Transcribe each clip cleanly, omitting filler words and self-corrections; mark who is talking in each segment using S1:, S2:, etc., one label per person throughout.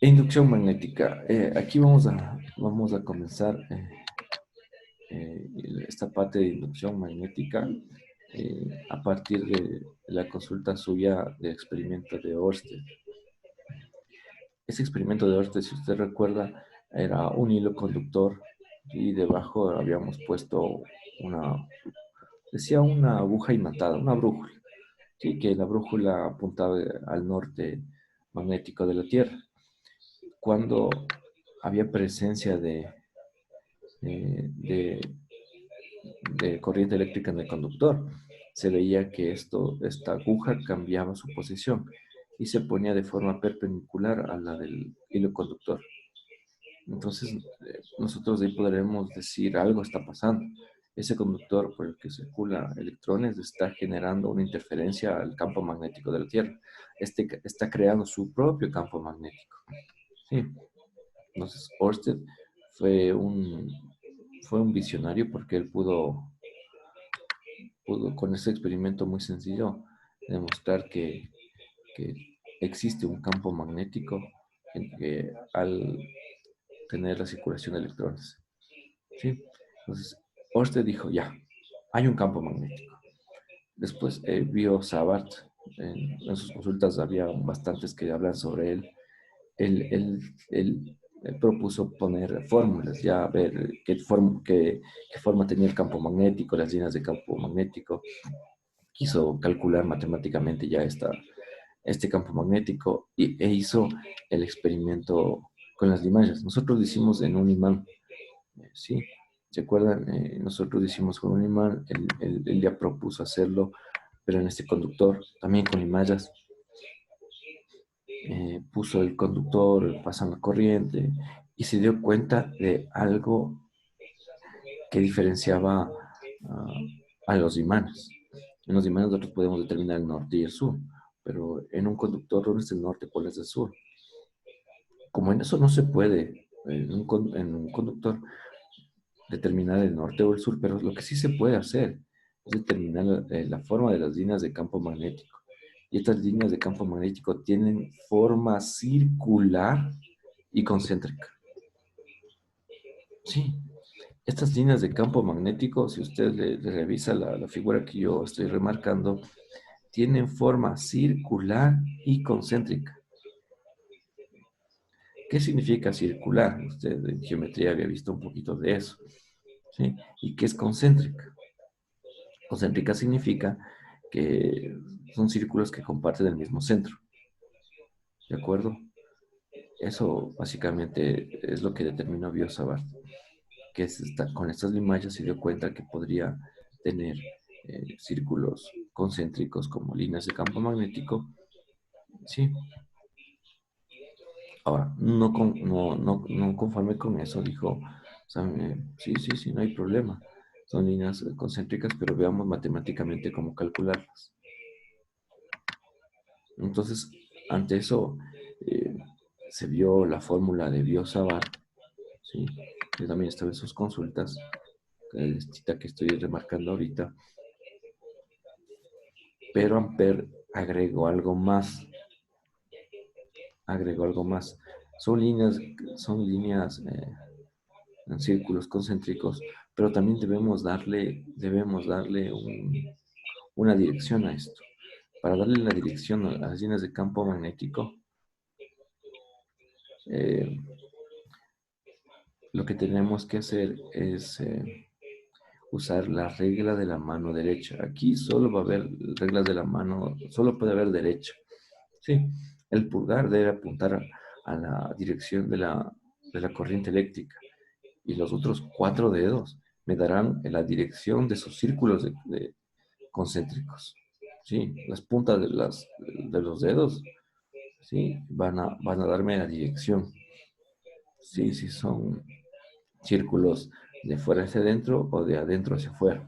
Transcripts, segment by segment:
S1: Inducción magnética. Aquí vamos a comenzar esta parte de inducción magnética a partir de la consulta suya del experimento de Ørsted. Ese experimento de Ørsted, si usted recuerda, era un hilo conductor y debajo habíamos puesto decía una aguja imantada, una brújula, ¿sí? Que la brújula apuntaba al norte magnético de la Tierra. Cuando había presencia de, de corriente eléctrica en el conductor, se veía que esta aguja cambiaba su posición y se ponía de forma perpendicular a la del hilo conductor. Entonces, nosotros de ahí podremos decir algo está pasando. Ese conductor por el que circula electrones está generando una interferencia al campo magnético de la Tierra. Está creando su propio campo magnético. Sí. Entonces, Ørsted fue un, fue un visionario porque él pudo con ese experimento muy sencillo demostrar que existe un campo magnético al tener la circulación de electrones. ¿Sí? Entonces, Ørsted dijo, ya, hay un campo magnético. Después vio Savart, en sus consultas había bastantes que hablan sobre él. Él propuso poner fórmulas, ya ver qué forma tenía el campo magnético, las líneas de campo magnético. Quiso calcular matemáticamente ya este campo magnético e hizo el experimento con las limallas. Nosotros lo hicimos en un imán, ¿sí? ¿Se acuerdan? Nosotros lo hicimos con un imán, él ya propuso hacerlo, pero en este conductor, también con limallas. Puso el conductor, pasan la corriente y se dio cuenta de algo que diferenciaba a los imanes. En los imanes nosotros podemos determinar el norte y el sur, pero en un conductor, ¿dónde es el norte? ¿Cuál es el sur? Como en eso no se puede, en un conductor, determinar el norte o el sur, pero lo que sí se puede hacer es determinar la forma de las líneas de campo magnético. Y estas líneas de campo magnético tienen forma circular y concéntrica. Sí, estas líneas de campo magnético, si usted le revisa la figura que yo estoy remarcando, tienen forma circular y concéntrica. ¿Qué significa circular? Usted en geometría había visto un poquito de eso. ¿Sí? ¿Y qué es concéntrica? Concéntrica significa que son círculos que comparten el mismo centro. ¿De acuerdo? Eso básicamente es lo que determinó Biot-Savart, que con estas limallas se dio cuenta que podría tener círculos concéntricos como líneas de campo magnético. Sí. Ahora, no conforme con eso, dijo, o sea, sí, no hay problema. Son líneas concéntricas, pero veamos matemáticamente cómo calcularlas. Entonces, ante eso, eh, se vio la fórmula de Biot-Savart, ¿sí? Que también estaba en sus consultas, esta que estoy remarcando ahorita, pero Ampère agregó algo más. Son líneas en círculos concéntricos, pero también debemos darle una dirección a esto. Para darle la dirección a las líneas de campo magnético, eh, lo que tenemos que hacer es usar la regla de la mano derecha. Aquí solo va a haber reglas de la mano, solo puede haber derecha. Sí, el pulgar debe apuntar a la dirección de la corriente eléctrica y los otros cuatro dedos me darán la dirección de sus círculos concéntricos. Sí, las puntas de los dedos, sí, van a darme la dirección. Sí, sí, son círculos de fuera hacia adentro o de adentro hacia afuera.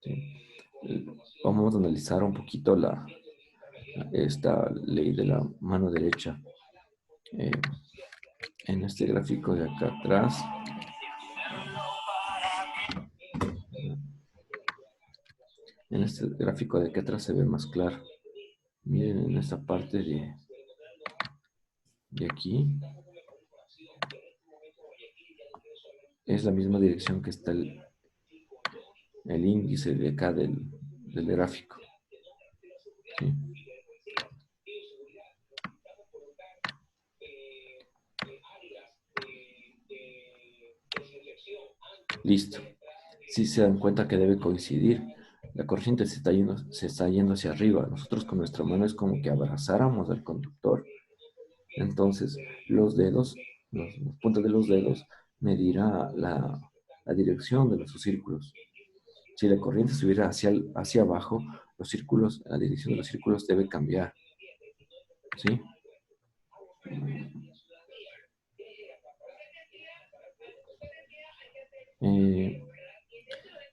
S1: ¿Sí? Vamos a analizar un poquito esta ley de la mano derecha. Eh, en este gráfico de acá atrás, en este gráfico de acá atrás se ve más claro. Miren en esta parte Y aquí es la misma dirección que está el índice de acá del gráfico. ¿Sí? Listo. Si se dan cuenta que debe coincidir, la corriente se está yendo hacia arriba. Nosotros con nuestra mano es como que abrazáramos al conductor. Entonces, los dedos, los puntas de los dedos, medirá la dirección de nuestros círculos. Si la corriente estuviera hacia abajo, los círculos, la dirección de los círculos debe cambiar. ¿Sí? Eh,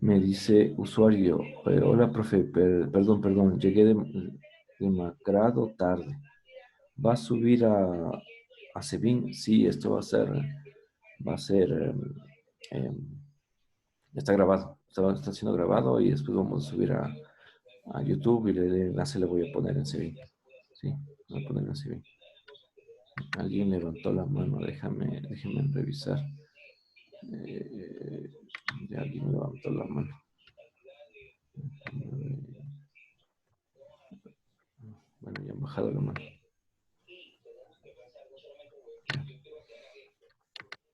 S1: Me dice usuario, hola profe, perdón, llegué demacrado tarde. ¿Va a subir a Sebin? Sí, esto va a ser, está grabado, está siendo grabado y después vamos a subir a YouTube y el enlace le voy a poner en Sebin. Sí, voy a poner en Sebin. Alguien levantó la mano, déjame revisar. Eh, ya alguien levantó la mano. Bueno, ya han bajado la mano.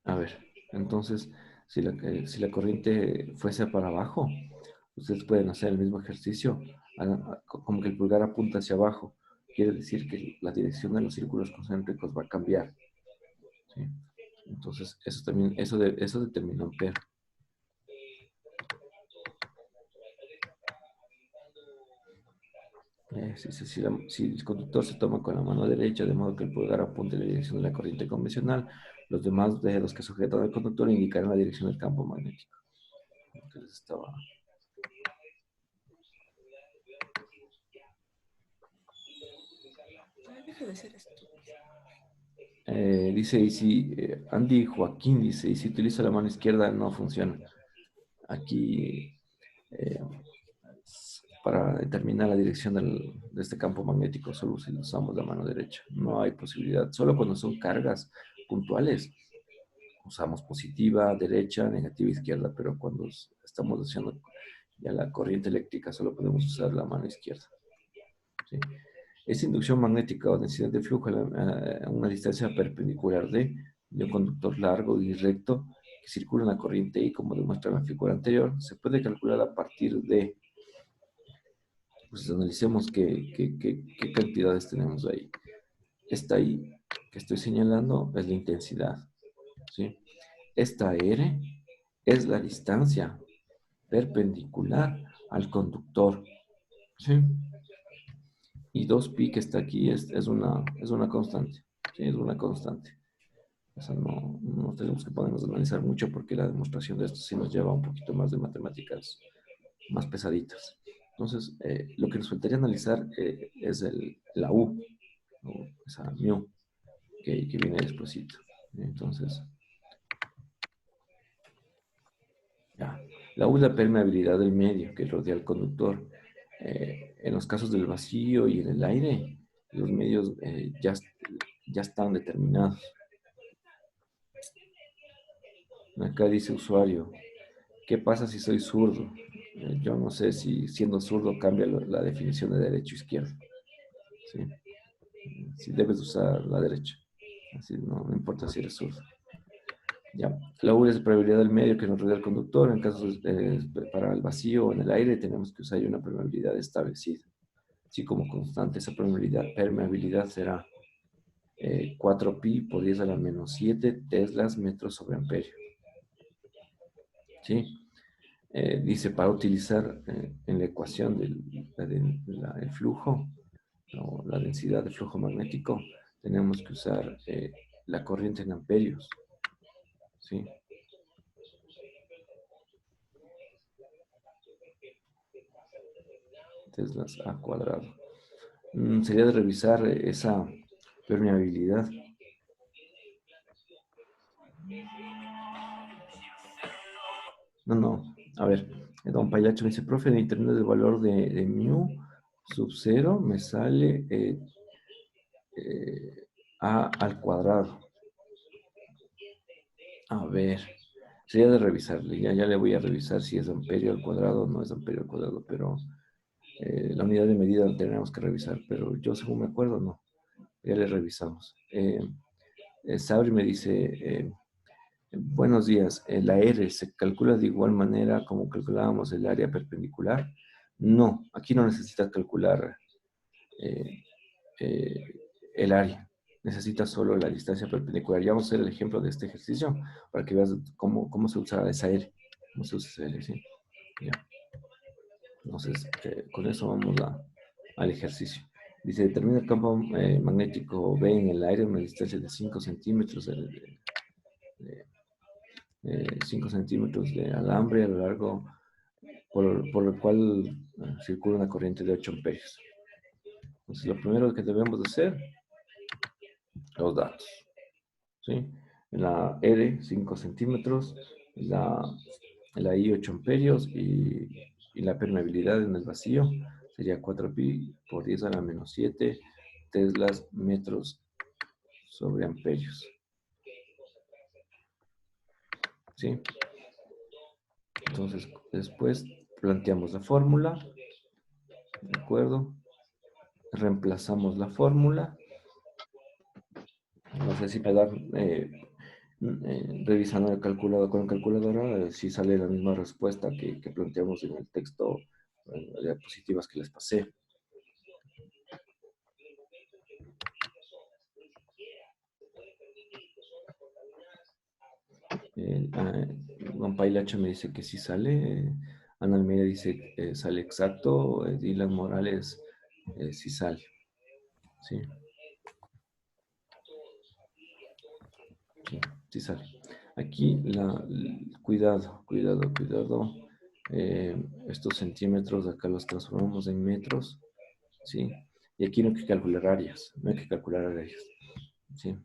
S1: A ver, entonces, si la corriente fuese para abajo, ustedes pueden hacer el mismo ejercicio, como que el pulgar apunta hacia abajo. Quiere decir que la dirección de los círculos concéntricos va a cambiar. ¿Sí? Entonces, eso también, eso determina amperes. Si el conductor se toma con la mano derecha, de modo que el pulgar apunte en la dirección de la corriente convencional, los demás dedos que sujetan al conductor indicarán la dirección del campo magnético. Entonces estaba...
S2: Ay, deja de ser estúpido.
S1: Dice, y si Andy Joaquín dice, y si utiliza la mano izquierda no funciona. Aquí, eh, para determinar la dirección de este campo magnético, solo si usamos la mano derecha. No hay posibilidad. Solo cuando son cargas puntuales, usamos positiva, derecha, negativa, izquierda, pero cuando estamos haciendo ya la corriente eléctrica, solo podemos usar la mano izquierda. ¿Sí? Es inducción magnética o densidad de flujo a una distancia perpendicular de un conductor largo y recto que circula en la corriente I, como demuestra en la figura anterior. Se puede calcular a partir de, pues analicemos qué cantidades tenemos ahí. Esta I que estoy señalando es la intensidad. ¿Sí? Esta R es la distancia perpendicular al conductor. ¿Sí? Y 2pi que está aquí es una constante. ¿Sí? Es una constante. O sea, no tenemos que ponernos a analizar mucho porque la demostración de esto sí nos lleva un poquito más de matemáticas más pesaditas. Entonces, lo que nos faltaría analizar es la U, o esa mu, que viene despuesito. Entonces, ya. La U es la permeabilidad del medio que rodea al conductor. En los casos del vacío y en el aire, los medios ya están determinados. Acá dice usuario, ¿qué pasa si soy zurdo? Yo no sé si siendo zurdo cambia la definición de derecho e izquierdo. ¿Sí? Si debes usar la derecha. Así no importa si eres zurdo. Ya. La U es la probabilidad del medio que nos rodea el conductor. En casos para el vacío o en el aire tenemos que usar una probabilidad establecida. Así como constante, esa permeabilidad será 4pi por 10 a la menos 7 teslas metros sobre amperio. ¿Sí? Dice, para utilizar en la ecuación del flujo, o la densidad de flujo magnético, tenemos que usar la corriente en amperios. ¿Sí? Teslas a cuadrado. Sería de revisar esa permeabilidad. No. A ver, don Payacho me dice, profe, en internet el valor de mu sub 0 me sale A al cuadrado. A ver, sería de revisarle. Ya le voy a revisar si es amperio al cuadrado o no es amperio al cuadrado, pero la unidad de medida la tenemos que revisar. Pero yo, según me acuerdo, no. Ya le revisamos. Sabri me dice, buenos días, la R se calcula de igual manera como calculábamos el área perpendicular. No, aquí no necesitas calcular eh, eh, el área. Necesitas solo la distancia perpendicular. Ya vamos a hacer el ejemplo de este ejercicio para que veas cómo se usa esa R. ¿Cómo se usa esa R? ¿Sí? Ya. Entonces, con eso vamos al ejercicio. Dice, determina el campo magnético B en el aire a una distancia de 5 centímetros de 5 centímetros de alambre a lo largo por el cual circula una corriente de 8 amperios. Entonces, lo primero que debemos de hacer, los datos. ¿Sí? La R, 5 centímetros, la I, 8 amperios y la permeabilidad en el vacío sería 4pi por 10 a la menos 7 teslas metros sobre amperios. ¿Sí? Entonces, después planteamos la fórmula, ¿de acuerdo? Reemplazamos la fórmula. No sé si me da, revisando el calculador con el calculadora, si sale la misma respuesta que planteamos en el texto de diapositivas que les pasé. Juan Pailacha me dice que sí sale. Ana Almeida dice que sale exacto. Dylan Morales sí sale. Sí, sí, sí sale. Aquí, cuidado, cuidado, cuidado. Estos centímetros acá los transformamos en metros. ¿Sí? Y aquí no hay que calcular áreas. No hay que calcular áreas. ¿Sí?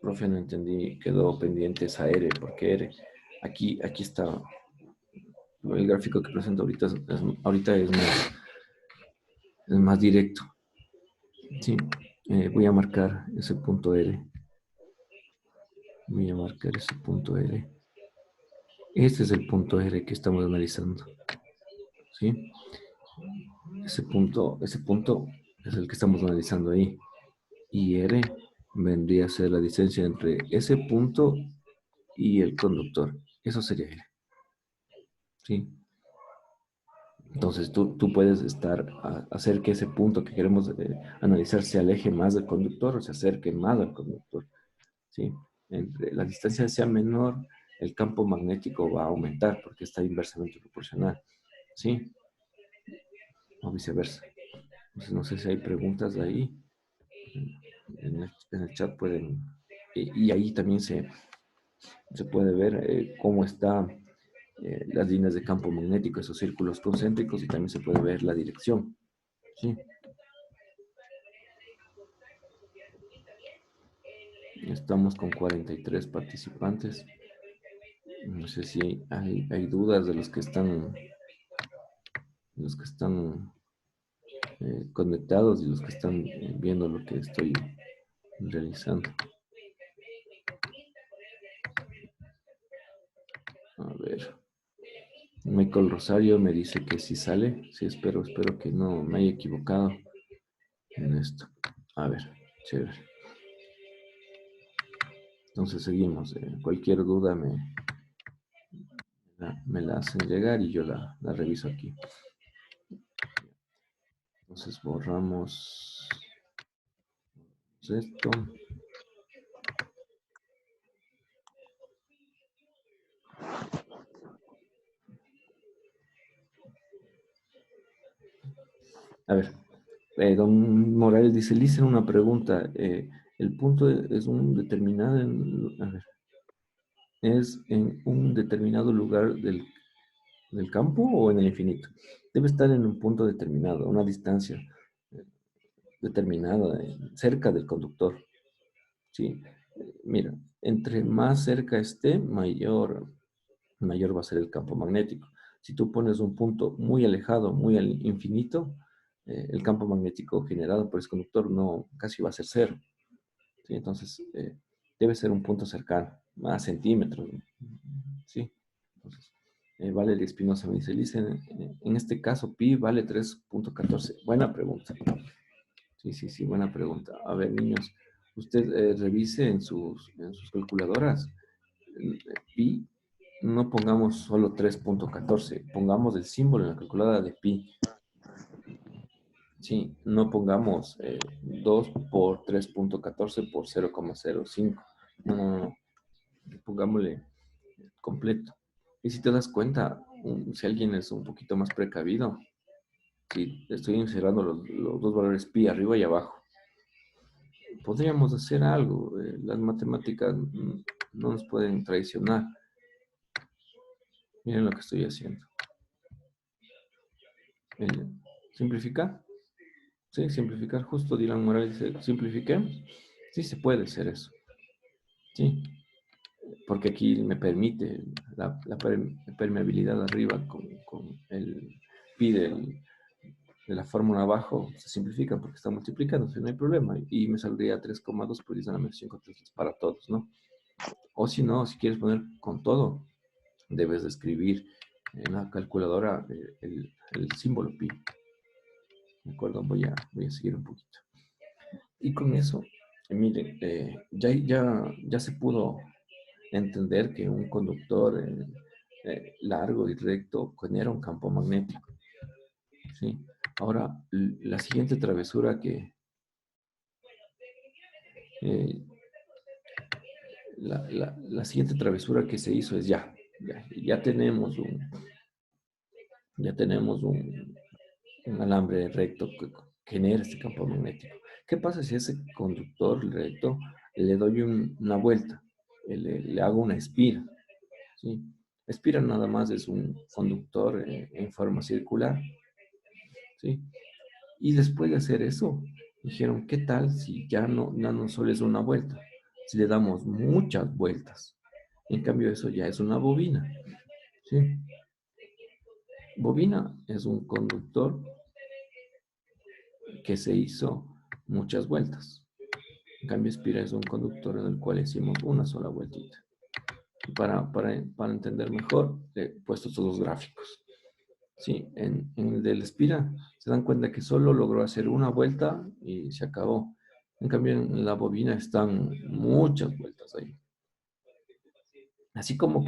S1: Profe, no entendí. Quedó pendiente esa R. ¿Por qué R? Aquí está. El gráfico que presento ahorita es más directo. Sí, voy a marcar ese punto L. Voy a marcar ese punto L. Este es el punto R que estamos analizando. ¿Sí? Ese punto es el que estamos analizando ahí. Y R vendría a ser la distancia entre ese punto y el conductor. Eso sería R. ¿Sí? Entonces tú puedes hacer que ese punto que queremos analizar se aleje más del conductor o se acerque más al conductor. ¿Sí? Entre la distancia sea menor, el campo magnético va a aumentar porque está inversamente proporcional. ¿Sí? O viceversa. Entonces no sé si hay preguntas ahí. En el chat pueden... Y ahí también se puede ver cómo están las líneas de campo magnético, esos círculos concéntricos, y también se puede ver la dirección. ¿Sí? Estamos con 43 participantes. No sé si hay dudas de los que están conectados y los que están viendo lo que estoy realizando. A ver. Michael Rosario me dice que sí sale. Sí, espero que no me haya equivocado en esto. A ver, chévere. Entonces seguimos. Cualquier duda me la hacen llegar y yo la reviso aquí. Entonces borramos esto. A ver, don Morales dice, le hice una pregunta. El punto es un determinado, a ver, es en un determinado lugar del campo o en el infinito. Debe estar en un punto determinado, una distancia determinada, cerca del conductor. ¿Sí? Mira, entre más cerca esté, mayor va a ser el campo magnético. Si tú pones un punto muy alejado, muy al infinito, el campo magnético generado por ese conductor no, casi va a ser cero. ¿sí? Entonces, debe ser un punto cercano, a centímetros, ¿sí? Entonces, Valeria Espinosa me dice, Lice, en este caso pi vale 3.14. Buena pregunta. Sí, sí, sí, buena pregunta. A ver, niños, usted revise en sus calculadoras. Pi, no pongamos solo 3.14, pongamos el símbolo en la calculadora de pi. Sí, no pongamos 2 por 3.14 por 0,05. No, no, no, pongámosle completo. Y si te das cuenta, si alguien es un poquito más precavido, si estoy encerrando los dos valores pi arriba y abajo, podríamos hacer algo. Las matemáticas no nos pueden traicionar. Miren lo que estoy haciendo. Eh, ¿Simplificar? Sí, simplificar. Justo Dylan Morales dice, ¿simplifiquemos? Sí, se puede hacer eso. Sí, porque aquí me permite la permeabilidad arriba con el pi de la fórmula abajo, se simplifica porque está multiplicándose, no hay problema. Y me saldría 3,2 por 10 a la menos 5 tercios para todos, ¿no? O si no, si quieres poner con todo, debes de escribir en la calculadora el símbolo pi. ¿De acuerdo? Voy a seguir un poquito. Y con eso, miren, ya se pudo entender que un conductor largo y recto genera un campo magnético. ¿Sí? Ahora, la siguiente travesura eh, la siguiente travesura que se hizo es ya tenemos un alambre recto que genera este campo magnético. ¿Qué pasa si a ese conductor recto le doy una vuelta? Le hago una espira, ¿sí? Espira nada más es un conductor en forma circular, ¿sí? Y después de hacer eso, dijeron, ¿qué tal si ya no solo es una vuelta? Si le damos muchas vueltas. En cambio, eso ya es una bobina, ¿sí? Bobina es un conductor que se hizo muchas vueltas. En cambio, espira es un conductor en el cual hicimos una sola vueltita. Para entender mejor, he puesto estos dos gráficos. Sí, en el del Espira se dan cuenta que solo logró hacer una vuelta y se acabó. En cambio, en la bobina están muchas vueltas ahí. Así como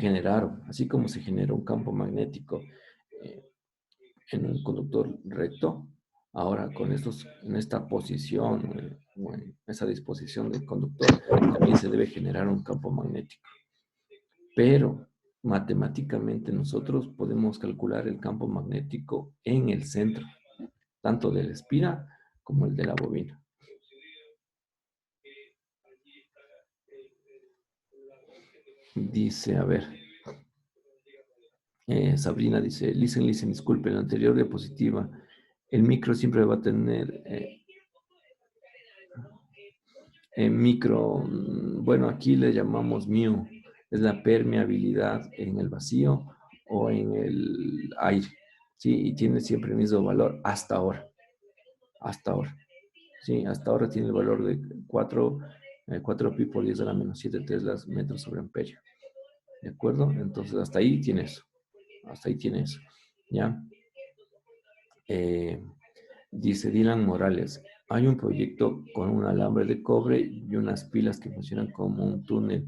S1: se generó un campo magnético eh, en un conductor recto, ahora en esta posición o en esa disposición del conductor, también se debe generar un campo magnético. Pero matemáticamente nosotros podemos calcular el campo magnético en el centro, tanto de la espira como el de la bobina. Dice, a ver, Sabrina dice, listen, disculpe, en la anterior diapositiva, el micro siempre va a tener micro, bueno, aquí le llamamos mu, es la permeabilidad en el vacío o en el aire, ¿sí? Y tiene siempre el mismo valor hasta ahora, ¿sí? Hasta ahora tiene el valor de 4 pi por 10 a la menos 7 teslas metros sobre amperio, ¿de acuerdo? Entonces, hasta ahí tiene eso, ¿ya? Eh, Dice Dylan Morales, hay un proyecto con un alambre de cobre y unas pilas que funcionan como un túnel.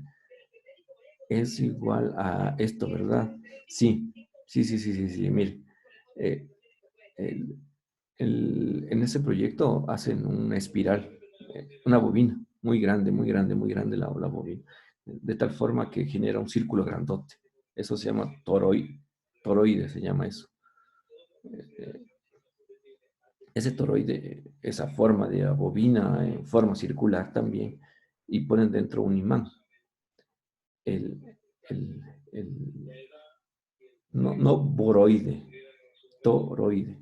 S1: Es igual a esto, ¿verdad? Sí, sí. Mire, eh, el- en ese proyecto hacen una espiral, una bobina muy grande la bobina, de tal forma que genera un círculo grandote. Eso se llama toroide se llama eso. Eh, Ese toroide, esa forma de la bobina en forma circular también, y ponen dentro un imán. El, el, el, no boroide, toroide.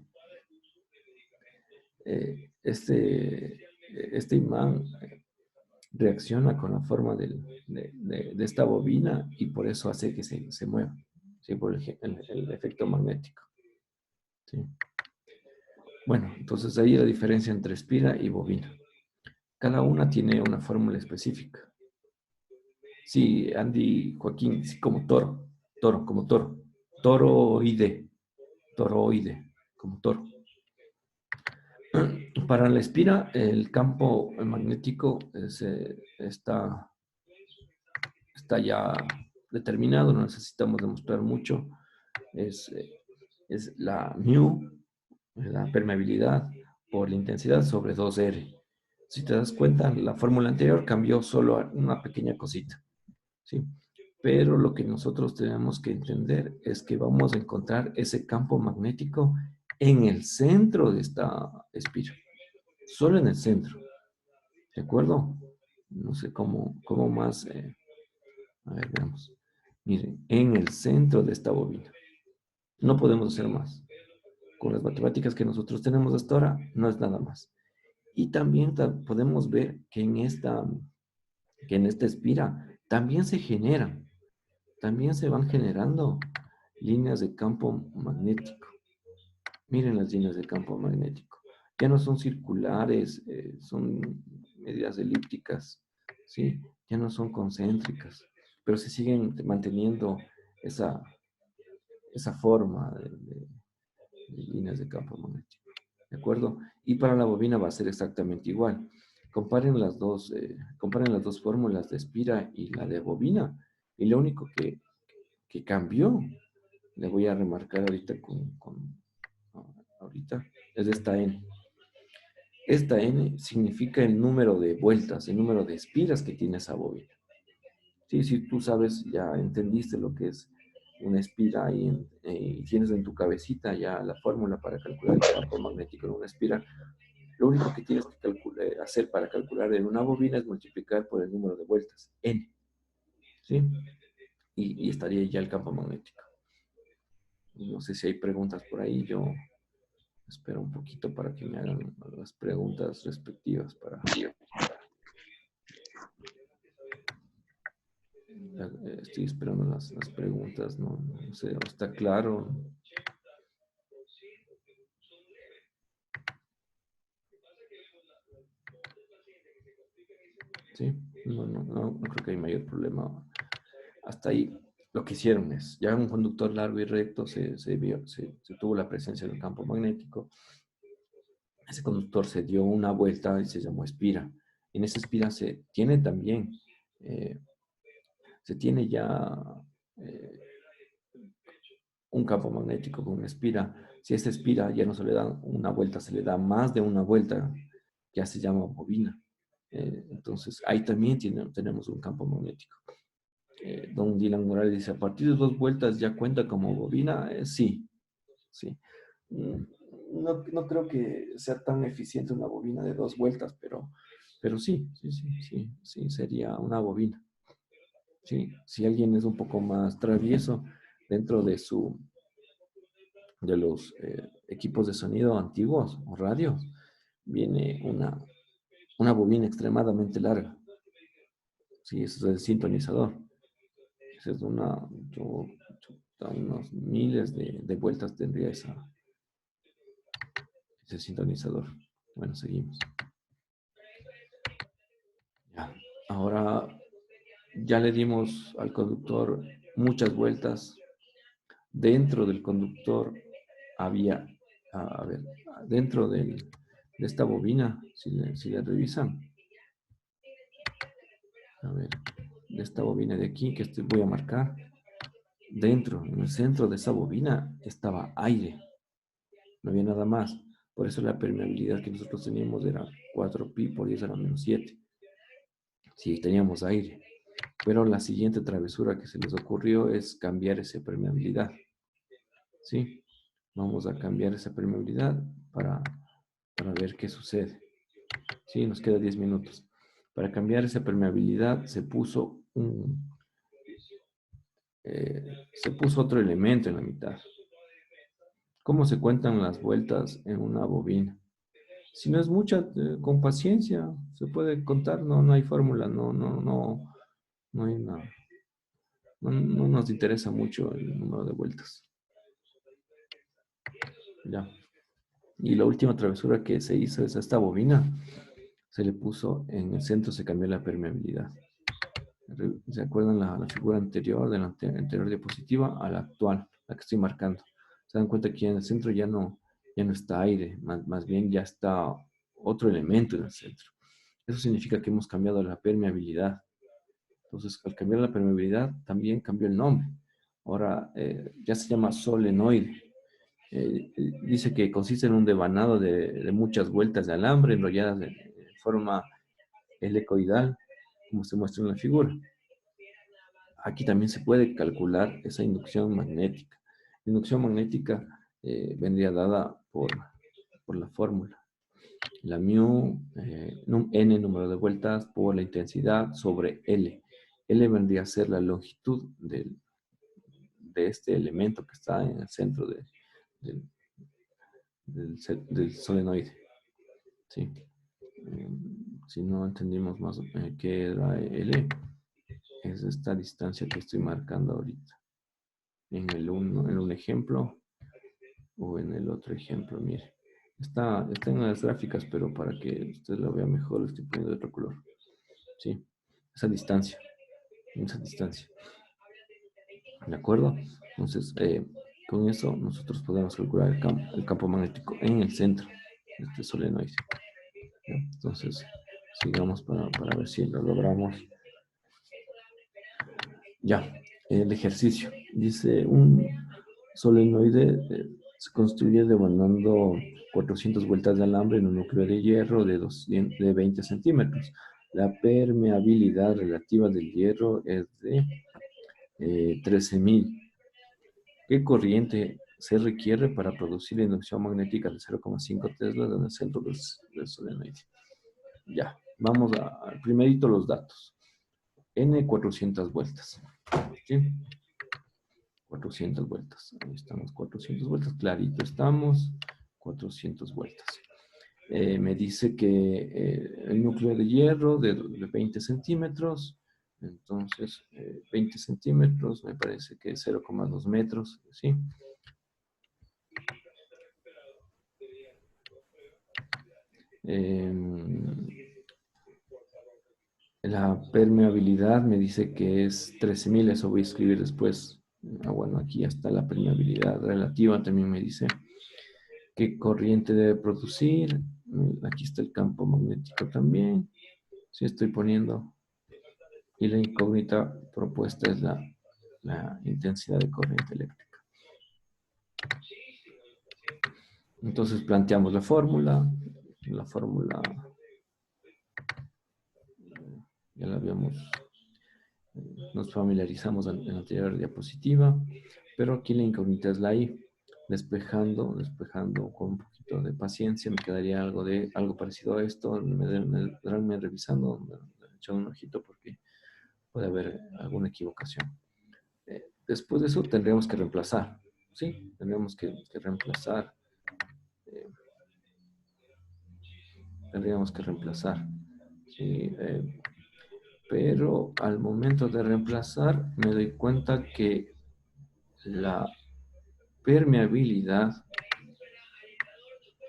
S1: Este imán reacciona con la forma de esta bobina y por eso hace que se mueva, ¿sí? Por el efecto magnético. ¿Sí? Bueno, entonces ahí la diferencia entre espira y bobina. Cada una tiene una fórmula específica. Sí, Andy, Joaquín, sí, como toro, toro, como toro, toroide, toroide, como toro. Para la espira, el campo magnético está ya determinado, no necesitamos demostrar mucho. Es, eh, es la mu, la permeabilidad por la intensidad sobre 2R. Si te das cuenta, la fórmula anterior cambió solo una pequeña cosita, ¿sí? Pero lo que nosotros tenemos que entender es que vamos a encontrar ese campo magnético en el centro de esta espira, solo en el centro, ¿de acuerdo? No sé cómo más, a ver, veamos. Miren, en el centro de esta bobina. No podemos hacer más. Con las matemáticas que nosotros tenemos hasta ahora, no es nada más. Y también podemos ver que en esta espira también también se van generando líneas de campo magnético. Miren las líneas de campo magnético. Ya no son circulares, son medidas elípticas, ¿sí? Ya no son concéntricas, pero se siguen manteniendo esa, esa forma de líneas de campo magnético. ¿De acuerdo? Y para la bobina va a ser exactamente igual. Comparen las dos fórmulas de espira y la de bobina. Y lo único que cambió, le voy a remarcar ahorita ahorita, es esta N. Esta N significa el número de vueltas, el número de espiras que tiene esa bobina. Sí, si tú sabes, ya entendiste lo que es una espira y tienes en tu cabecita ya la fórmula para calcular el campo magnético en una espira, lo único que tienes que hacer para calcular en una bobina es multiplicar por el número de vueltas, N, ¿sí? Y estaría ya el campo magnético. No sé si hay preguntas por ahí, yo espero un poquito para que me hagan las preguntas respectivas para... Estoy esperando las preguntas, no sé, ¿está claro? Sí, no creo que hay mayor problema. Hasta ahí lo que hicieron es, ya un conductor largo y recto se tuvo la presencia del campo magnético. Ese conductor se dio una vuelta y se llamó espira. En esa espira eh, se tiene ya eh, un campo magnético con una espira. Si esa espira ya no se le da una vuelta, se le da más de una vuelta, ya se llama bobina. Entonces, ahí también tenemos un campo magnético. Don Dylan Morales dice, a partir de 2 vueltas ya cuenta como bobina. Sí, sí. Mm, no creo que sea tan eficiente una bobina de 2 vueltas, pero sí, sería una bobina. Sí, si alguien es un poco más travieso dentro de los equipos de sonido antiguos o radios, viene una bobina extremadamente larga. Sí, ese es el sintonizador. Esa es unos miles de vueltas tendría ese sintonizador. Bueno, seguimos. Ya. Ahora ya le dimos al conductor muchas vueltas. Dentro del conductor había, a ver, dentro de esta bobina, si le revisan, a ver, de esta bobina de aquí que voy a marcar, dentro, en el centro de esa bobina estaba aire, no había nada más. Por eso la permeabilidad que nosotros teníamos era 4pi por 10 a la menos 7. Sí, teníamos aire. Pero la siguiente travesura que se les ocurrió es cambiar esa permeabilidad. ¿Sí? Vamos a cambiar esa permeabilidad para ver qué sucede. Sí, nos queda 10 minutos. Para cambiar esa permeabilidad se puso otro elemento en la mitad. ¿Cómo se cuentan las vueltas en una bobina? Si no es mucha, con paciencia, se puede contar, no hay fórmula, no hay nada. No nos interesa mucho el número de vueltas. Ya. Y la última travesura que se hizo es esta bobina. se le puso, en el centro se cambió la permeabilidad. ¿Se acuerdan la figura anterior de la anterior diapositiva a la actual, la que estoy marcando? Se dan cuenta que en el centro ya no está aire, más bien ya está otro elemento en el centro. Eso significa que hemos cambiado la permeabilidad. Entonces, al cambiar la permeabilidad, también cambió el nombre. Ahora ya se llama solenoide. Dice que consiste en un devanado de muchas vueltas de alambre enrolladas de forma helicoidal, como se muestra en la figura. Aquí también se puede calcular esa inducción magnética. La inducción magnética vendría dada por la fórmula. La mu, n número de vueltas por la intensidad sobre L. L vendría a ser la longitud de este elemento que está en el centro del, del solenoide. ¿Sí? Si no entendimos más qué era L, es esta distancia que estoy marcando ahorita. En un ejemplo o en el otro ejemplo, mire. Está en las gráficas, pero para que usted lo vea mejor, lo estoy poniendo de otro color. Sí, esa distancia, esa distancia. ¿De acuerdo? Entonces, con eso nosotros podemos calcular el campo magnético en el centro de este solenoide. ¿Ya? Entonces, sigamos para ver si lo logramos. Ya, el ejercicio. Dice, un solenoide se construye demandando 400 vueltas de alambre en un núcleo de hierro de 20 centímetros. La permeabilidad relativa del hierro es de 13.000. ¿Qué corriente se requiere para producir la inducción magnética de 0,5 teslas en el centro del solenoide? Ya, vamos al primerito los datos. N 400 vueltas. ¿Sí? 400 vueltas. Ahí estamos, 400 vueltas. Clarito estamos. 400 vueltas. Me dice que el núcleo de hierro de 20 centímetros. Entonces, 20 centímetros, me parece que 0,2 metros. ¿Sí? La permeabilidad me dice que es 13.000, eso voy a escribir después. Bueno, aquí está la permeabilidad relativa, también me dice qué corriente debe producir. Aquí está el campo magnético también. Sí, estoy poniendo. Y la incógnita propuesta es la intensidad de corriente eléctrica. Entonces planteamos la fórmula. La fórmula ya la habíamos, nos familiarizamos en la anterior diapositiva, pero aquí la incógnita es la I. Despejando con un poquito de paciencia, me quedaría algo parecido a esto. Me darán revisando, me echando un ojito porque puede haber alguna equivocación. Después de eso tendríamos que reemplazar, ¿sí? Tendríamos que reemplazar. eh, Tendríamos que reemplazar, ¿sí? Pero al momento de reemplazar me doy cuenta que la permeabilidad,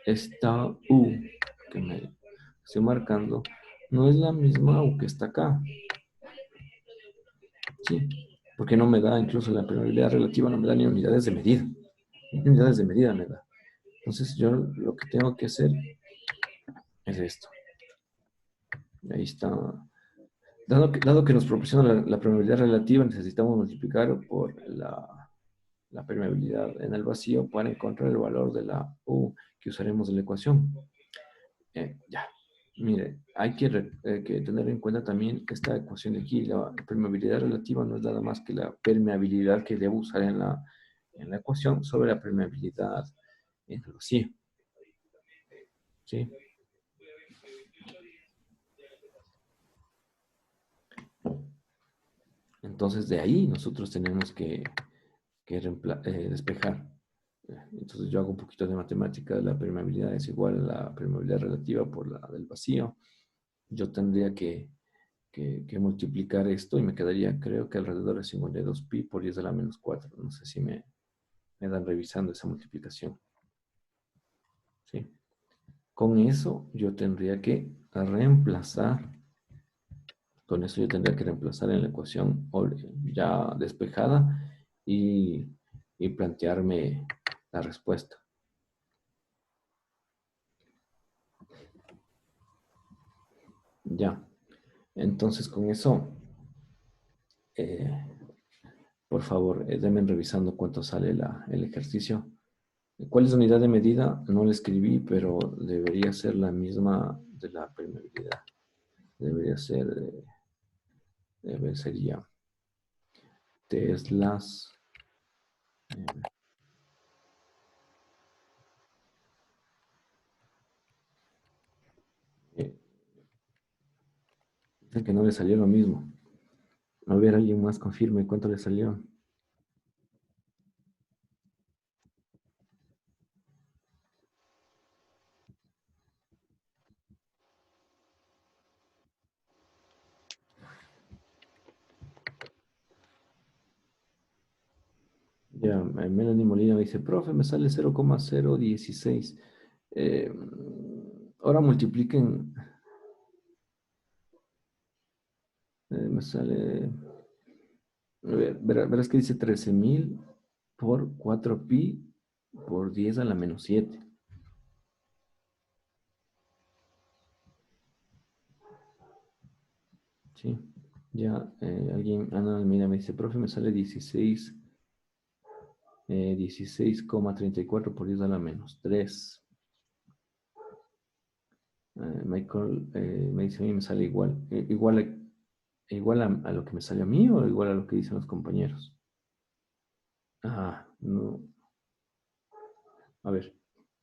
S1: esta U que me estoy marcando, no es la misma U que está acá. Sí, porque no me da, incluso la permeabilidad relativa no me da ni unidades de medida. Ni unidades de medida me da. Entonces yo lo que tengo que hacer es esto. Ahí está. Dado que nos proporciona la permeabilidad relativa, necesitamos multiplicar por la permeabilidad en el vacío para encontrar el valor de la U que usaremos en la ecuación. Ya, mire, hay que tener en cuenta también esta ecuación de aquí. La permeabilidad relativa no es nada más que la permeabilidad que debo usar en la ecuación sobre la permeabilidad en el vacío. ¿Sí? Entonces, de ahí nosotros tenemos que despejar. Entonces, yo hago un poquito de matemática. La permeabilidad es igual a la permeabilidad relativa por la del vacío. Yo tendría que multiplicar esto y me quedaría, creo que alrededor de 52 pi por 10 a la menos 4. No sé si me dan revisando esa multiplicación. ¿Sí? Con eso yo tendría que a reemplazar. Con eso yo tendría que reemplazar en la ecuación ya despejada y plantearme la respuesta. Ya. Entonces con eso, eh, por favor, denme revisando cuánto sale el ejercicio. ¿Cuál es la unidad de medida? No la escribí, pero debería ser la misma de la permeabilidad. Debería ser, sería teslas. eh, eh, Dicen que no le salió lo mismo. A ver, alguien más confirme cuánto le salió. Ya, Melanie Molina me dice, profe, me sale 0,016. Eh, Ahora multipliquen, me sale, a ver, verás que dice 13.000 por 4pi por 10 a la menos 7. Sí, ya alguien, Ana, mira, me dice, profe, me sale 16,34 por 10 a la menos 3. Michael me dice, a mí me sale igual. Igual a lo que me sale a mí o igual a lo que dicen los compañeros. Ah, no. A ver,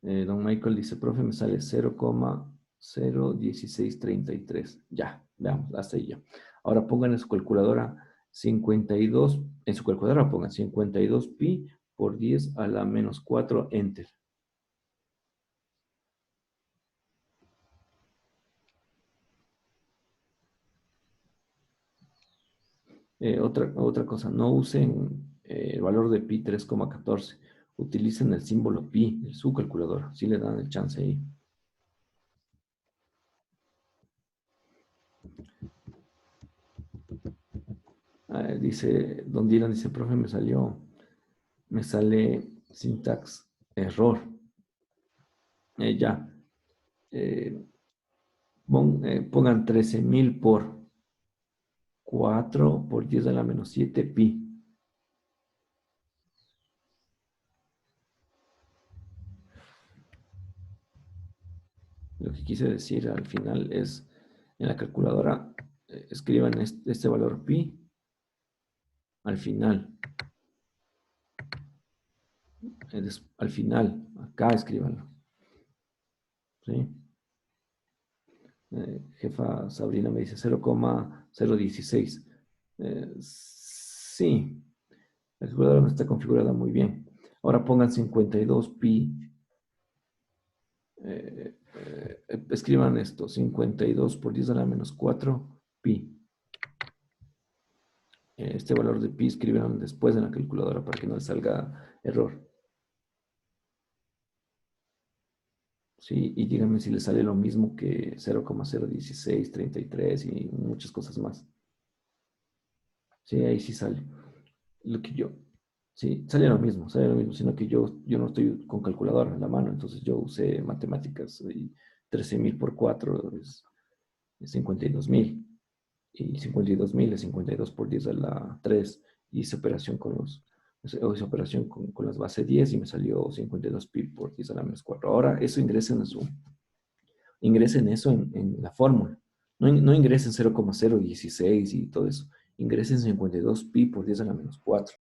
S1: don Michael dice, profe, me sale 0,01633. Ya, veamos, hasta ahí ya. Ahora pongan en su calculadora 52, en su calculadora pongan 52 pi por 10 a la menos 4, enter. Otra cosa, no usen el valor de pi 3,14. Utilicen el símbolo pi de su calculadora. Si le dan el chance ahí. Dice, don Dylan dice, profe, me sale syntax error. Ya. Eh, Pongan 13.000 por 4 por 10 a la menos 7 pi. Lo que quise decir al final es, en la calculadora, escriban este valor pi al final. Al final, acá escríbanlo. ¿Sí? Jefa Sabrina me dice 0,016. Sí, la calculadora no está configurada muy bien. Ahora pongan 52 pi. Escriban esto, 52 por 10 a la menos 4 pi. Este valor de pi escriban después en la calculadora para que no les salga error. Sí, y díganme si les sale lo mismo que 0,01633 y muchas cosas más. Sí, ahí sí sale. Lo que yo, sí, sale lo mismo, sino que yo no estoy con calculadora en la mano, entonces yo usé matemáticas y 13.000 por 4 es 52.000 y 52.000 es 52 por 10 a la 3 y hice operación con las bases 10 y me salió 52 pi por 10 a la menos 4. Ahora eso ingresen eso en la fórmula. No ingresen 0,016 y todo eso. Ingresen 52 pi por 10 a la menos 4.